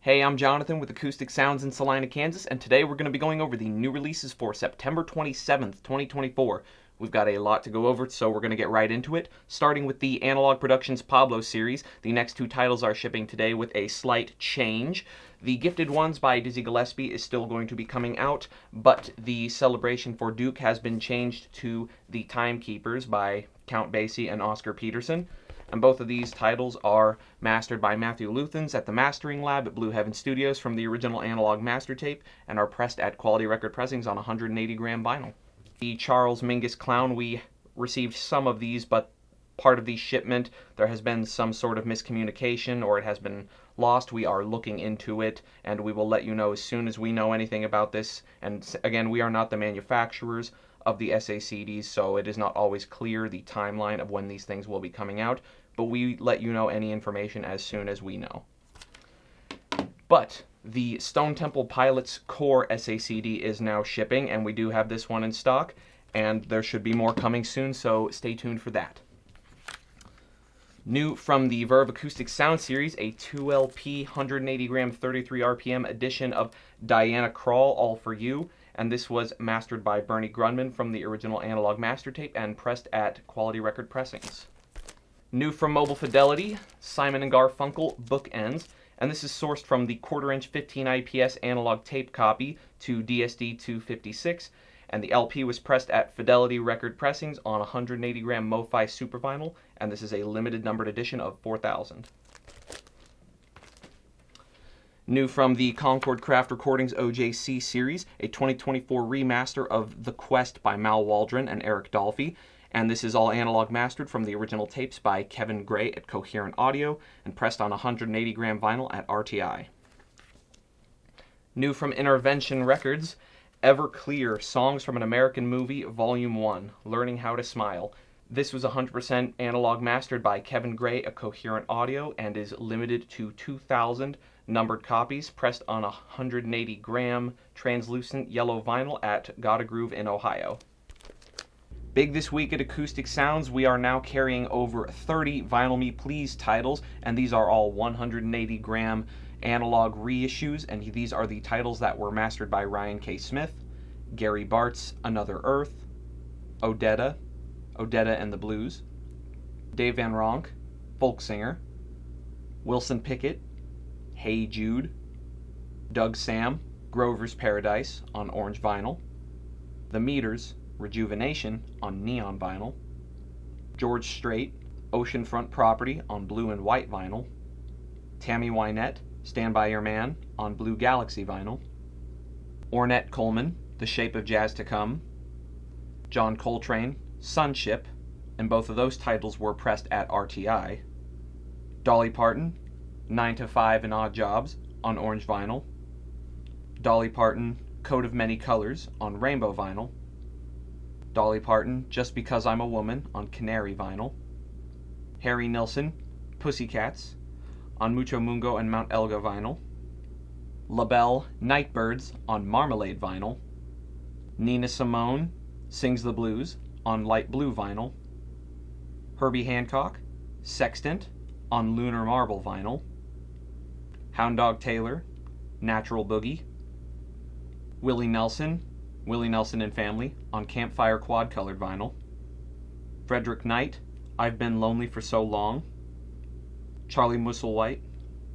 Hey, I'm Jonathan with Acoustic Sounds in Salina, Kansas, and today we're going to be going over the new releases for September 27th, 2024. We've got a lot to go over, so we're going to get right into it. Starting with the Analogue Productions Pablo series, the next two titles are shipping today with a slight change. The Gifted Ones by Dizzy Gillespie is still going to be coming out, but the Celebration for Duke has been changed to The Timekeepers by Count Basie and Oscar Peterson. And both of these titles are mastered by Matthew Luthans at the Mastering Lab at Blue Heaven Studios from the original Analogue master tape and are pressed at Quality Record Pressings on 180-gram vinyl. The Charles Mingus Clown, we received some of these, but part of the shipment, there has been some sort of miscommunication or it has been lost. We are looking into it, and we will let you know as soon as we know anything about this. And again, we are not the manufacturers of the SACDs, so it is not always clear the timeline of when these things will be coming out, but we let you know any information as soon as we know. But the Stone Temple Pilots Core SACD is now shipping, and we do have this one in stock, and there should be more coming soon, so stay tuned for that. New from the Verve Acoustic Sound Series, a 2LP 180-gram 33 RPM edition of Diana Krall, All For You, and this was mastered by Bernie Grundman from the original Analogue master tape and pressed at Quality Record Pressings. New from Mobile Fidelity, Simon & Garfunkel Bookends, and this is sourced from the quarter-inch 15 IPS Analogue tape copy to DSD 256, and the LP was pressed at Fidelity Record Pressings on 180-gram MoFi Super Vinyl, and this is a limited numbered edition of 4,000. New from the Concord Craft Recordings OJC series, a 2024 remaster of The Quest by Mal Waldron and Eric Dolphy, and this is all analog mastered from the original tapes by Kevin Gray at Coherent Audio and pressed on 180-gram vinyl at RTI. New from Intervention Records, Everclear, Songs from an American Movie, Volume 1, Learning How to Smile. This was 100% analog mastered by Kevin Gray at Coherent Audio and is limited to 2,000 numbered copies, pressed on 180-gram translucent yellow vinyl at Gotta Groove in Ohio. Big this week at Acoustic Sounds, we are now carrying over 30 Vinyl Me Please titles, and these are all 180-gram analog reissues, and these are the titles that were mastered by Ryan K. Smith, Gary Bartz, Another Earth, Odetta and the Blues, Dave Van Ronk, Folk Singer, Wilson Pickett, Hey Jude, Doug Sam, Grover's Paradise on orange vinyl, The Meters, Rejuvenation on neon vinyl, George Strait, Oceanfront Property on blue and white vinyl, Tammy Wynette, Stand By Your Man on blue Galaxy vinyl, Ornette Coleman, The Shape of Jazz to Come, John Coltrane, Sunship, and both of those titles were pressed at RTI, Dolly Parton, 9 to 5 and Odd Jobs on orange vinyl, Dolly Parton, Coat of Many Colors on rainbow vinyl, Dolly Parton, Just Because I'm a Woman on canary vinyl, Harry Nilsson, Pussycats on Mucho Mungo and Mount Elga vinyl, LaBelle, Nightbirds on marmalade vinyl, Nina Simone, Sings the Blues on light blue vinyl, Herbie Hancock, Sextant on lunar marble vinyl, Hound Dog Taylor, Natural Boogie, Willie Nelson and Family on Campfire quad-colored vinyl, Frederick Knight, I've Been Lonely for So Long, Charlie Musselwhite,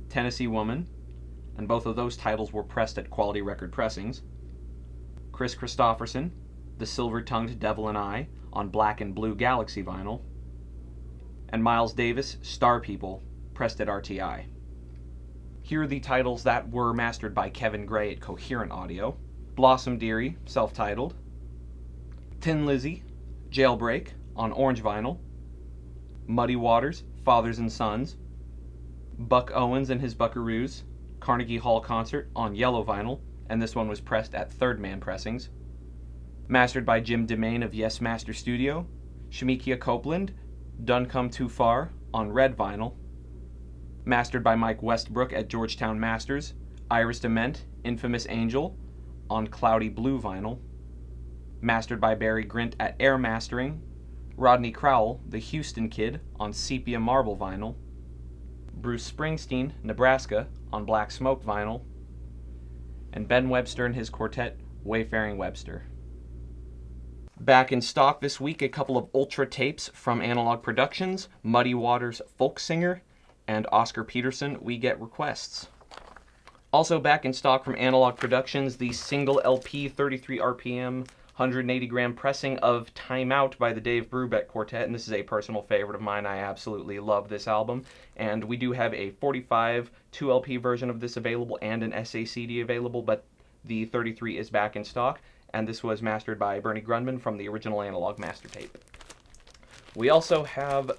Tennessee Woman, and both of those titles were pressed at Quality Record Pressings, Chris Christopherson, The Silver-Tongued Devil and I on black and blue Galaxy vinyl, and Miles Davis, Star People, pressed at RTI. Here are the titles that were mastered by Kevin Gray at Coherent Audio: Blossom Dearie, self-titled, Tin Lizzy, Jailbreak on orange vinyl, Muddy Waters, Fathers and Sons, Buck Owens and His Buckaroos, Carnegie Hall Concert on yellow vinyl, and this one was pressed at Third Man Pressings, mastered by Jim DeMaine of Yes Master Studio, Shemekia Copeland, Done Come Too Far on red vinyl, mastered by Mike Westbrook at Georgetown Masters, Iris DeMent, Infamous Angel on cloudy blue vinyl, mastered by Barry Grint at Air Mastering, Rodney Crowell, The Houston Kid on sepia marble vinyl, Bruce Springsteen, Nebraska, on Black Smoke vinyl, and Ben Webster and his quartet, Wayfaring Webster. Back in stock this week, a couple of Ultra tapes from Analogue Productions, Muddy Waters Folk Singer, and Oscar Peterson, We Get Requests. Also back in stock from Analogue Productions, the single LP 33 RPM 180 gram pressing of Time Out by the Dave Brubeck Quartet, and this is a personal favorite of mine. I absolutely love this album, and we do have a 45 2LP version of this available and an SACD available, but the 33 is back in stock, and this was mastered by Bernie Grundman from the original Analogue master tape. We also have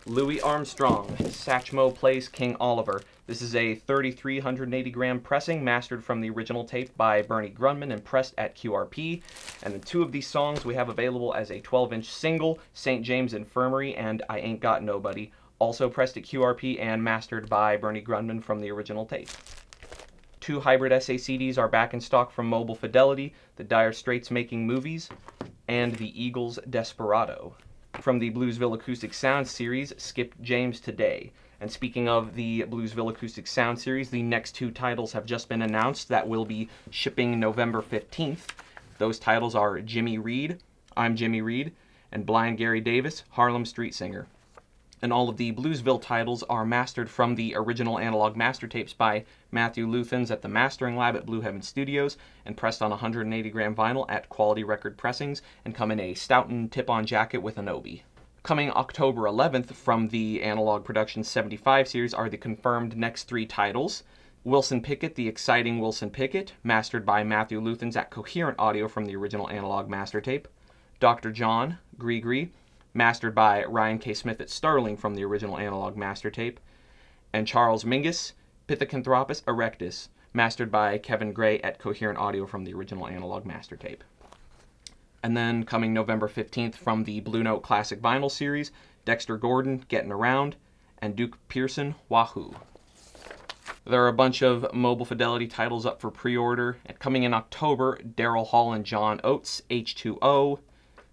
Louis Armstrong, Satchmo Plays King Oliver. This is a 33 180 gram pressing mastered from the original tape by Bernie Grundman and pressed at QRP. And the two of these songs we have available as a 12-inch single, St. James Infirmary and I Ain't Got Nobody, also pressed at QRP and mastered by Bernie Grundman from the original tape. Two hybrid SACDs are back in stock from Mobile Fidelity, the Dire Straits Making Movies, and the Eagles' Desperado. From the Bluesville Acoustic Sound Series, Skip James Today. And speaking of the Bluesville Acoustic Sound Series, the next two titles have just been announced that will be shipping November 15th. Those titles are Jimmy Reed, I'm Jimmy Reed, and Blind Gary Davis, Harlem Street Singer. And all of the Bluesville titles are mastered from the original Analogue master tapes by Matthew Luthans at the Mastering Lab at Blue Heaven Studios and pressed on 180 gram vinyl at Quality Record Pressings and come in a Stoughton tip-on jacket with an Obi. Coming October 11th from the Analogue Productions 75 series are the confirmed next three titles. Wilson Pickett, The Exciting Wilson Pickett, mastered by Matthew Luthans at Coherent Audio from the original Analogue master tape. Dr. John, Gree, mastered by Ryan K. Smith at Sterling from the original Analogue master tape. And Charles Mingus, Pithecanthropus Erectus, mastered by Kevin Gray at Coherent Audio from the original Analogue master tape. And then coming November 15th from the Blue Note Classic Vinyl Series, Dexter Gordon, Getting Around, and Duke Pearson, Wahoo. There are a bunch of Mobile Fidelity titles up for pre-order. And coming in October, Daryl Hall and John Oates, H2O.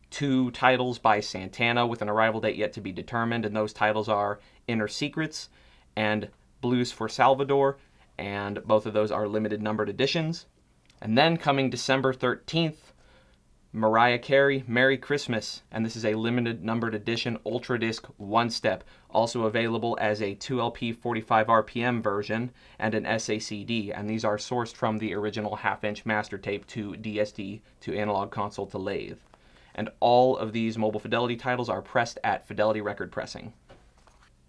Two titles by Santana with an arrival date yet to be determined, and those titles are Inner Secrets and Blues for Salvador, and both of those are limited numbered editions. And then coming December 13th, Mariah Carey, Merry Christmas, and this is a limited numbered edition Ultra Disc 1-step, also available as a 2LP 45 RPM version and an SACD, and these are sourced from the original half-inch master tape to DSD to analog console to lathe. And all of these Mobile Fidelity titles are pressed at Fidelity Record Pressing.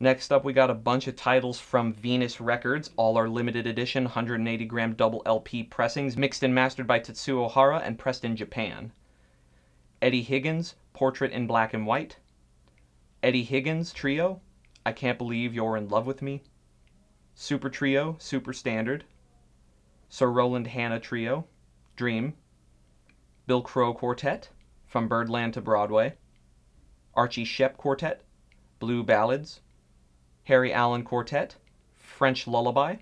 Next up, we got a bunch of titles from Venus Records. All are limited edition 180 gram double LP pressings, mixed and mastered by Tetsuo Hara and pressed in Japan. Eddie Higgins, Portrait in Black and White. Eddie Higgins Trio, I Can't Believe You're in Love with Me. Super Trio, Super Standard. Sir Roland Hanna Trio, Dream. Bill Crow Quartet, From Birdland to Broadway. Archie Shepp Quartet, Blue Ballads. Harry Allen Quartet, French Lullaby.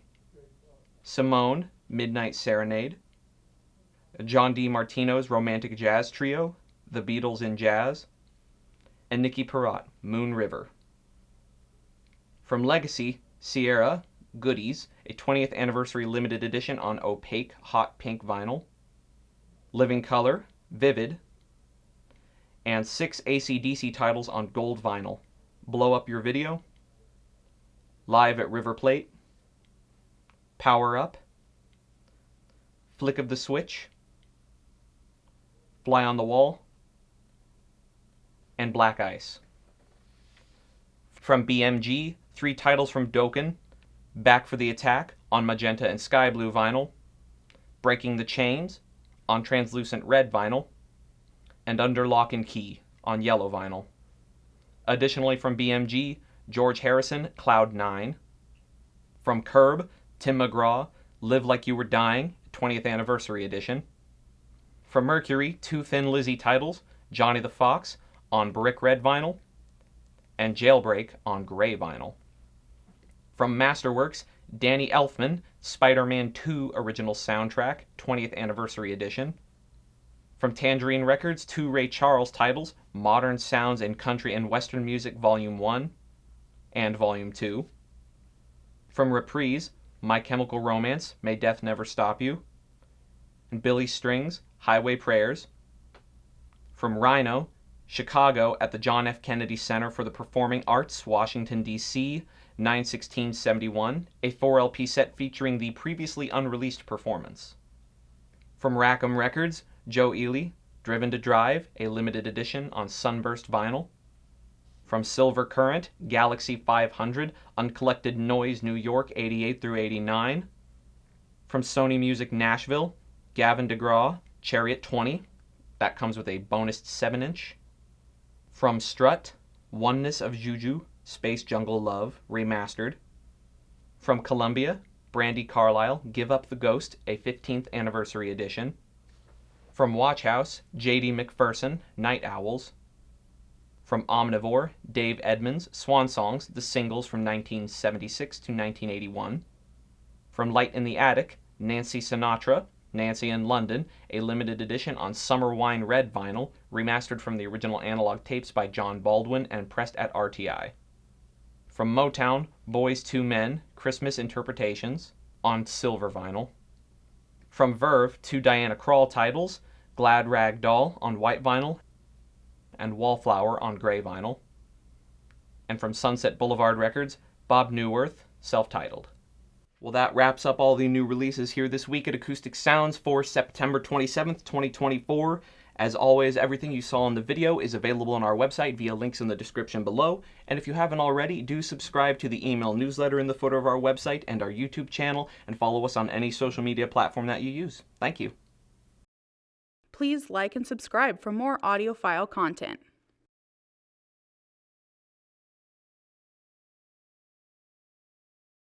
Simone, Midnight Serenade. John D. Martino's Romantic Jazz Trio, The Beatles in Jazz. And Nicky Perrott, Moon River. From Legacy, Sierra, Goodies, a 20th Anniversary Limited Edition on opaque hot pink vinyl. Living Color, Vivid. And 6 AC/DC titles on gold vinyl. Blow Up Your Video, Live at River Plate, Power Up, Flick of the Switch, Fly on the Wall, and Black Ice. From BMG, 3 titles from Dokken, Back for the Attack on magenta and sky blue vinyl, Breaking the Chains on translucent red vinyl, and Under Lock and Key on yellow vinyl. Additionally from BMG, George Harrison, Cloud 9. From Curb, Tim McGraw, Live Like You Were Dying, 20th Anniversary Edition. From Mercury, 2 Thin Lizzy titles, Johnny the Fox on brick red vinyl, and Jailbreak on gray vinyl. From Masterworks, Danny Elfman, Spider-Man 2 Original Soundtrack, 20th Anniversary Edition. From Tangerine Records, 2 Ray Charles titles, Modern Sounds in Country and Western Music Volume 1 and Volume 2. From Reprise, My Chemical Romance, May Death Never Stop You. And Billy Strings, Highway Prayers. From Rhino, Chicago at the John F. Kennedy Center for the Performing Arts, Washington, D.C., 9/16/71, a 4 LP set featuring the previously unreleased performance. From Rackham Records, Joe Ely, Driven to Drive, a limited edition on Sunburst vinyl. From Silver Current, Galaxy 500, Uncollected Noise, New York, 88 through 89. From Sony Music Nashville, Gavin DeGraw, Chariot 20, that comes with a bonus 7-inch. From Strut, Oneness of Juju, Space Jungle Love, remastered. From Columbia, Brandi Carlile, Give Up the Ghost, a 15th anniversary edition. From Watch House, J.D. McPherson, Night Owls. From Omnivore, Dave Edmunds, Swan Songs, the singles from 1976 to 1981. From Light in the Attic, Nancy Sinatra, Nancy in London, a limited edition on Summer Wine Red vinyl, remastered from the original analog tapes by John Baldwin and pressed at RTI. From Motown, Boys II Men, Christmas Interpretations, on silver vinyl. From Verve, 2 Diana Krall titles, Glad Rag Doll on white vinyl, and Wallflower on gray vinyl. And from Sunset Boulevard Records, Bob Newworth, self-titled. Well, that wraps up all the new releases here this week at Acoustic Sounds for September 27th, 2024. As always, everything you saw in the video is available on our website via links in the description below. And if you haven't already, do subscribe to the email newsletter in the footer of our website and our YouTube channel, and follow us on any social media platform that you use. Thank you. Please like and subscribe for more audiophile content.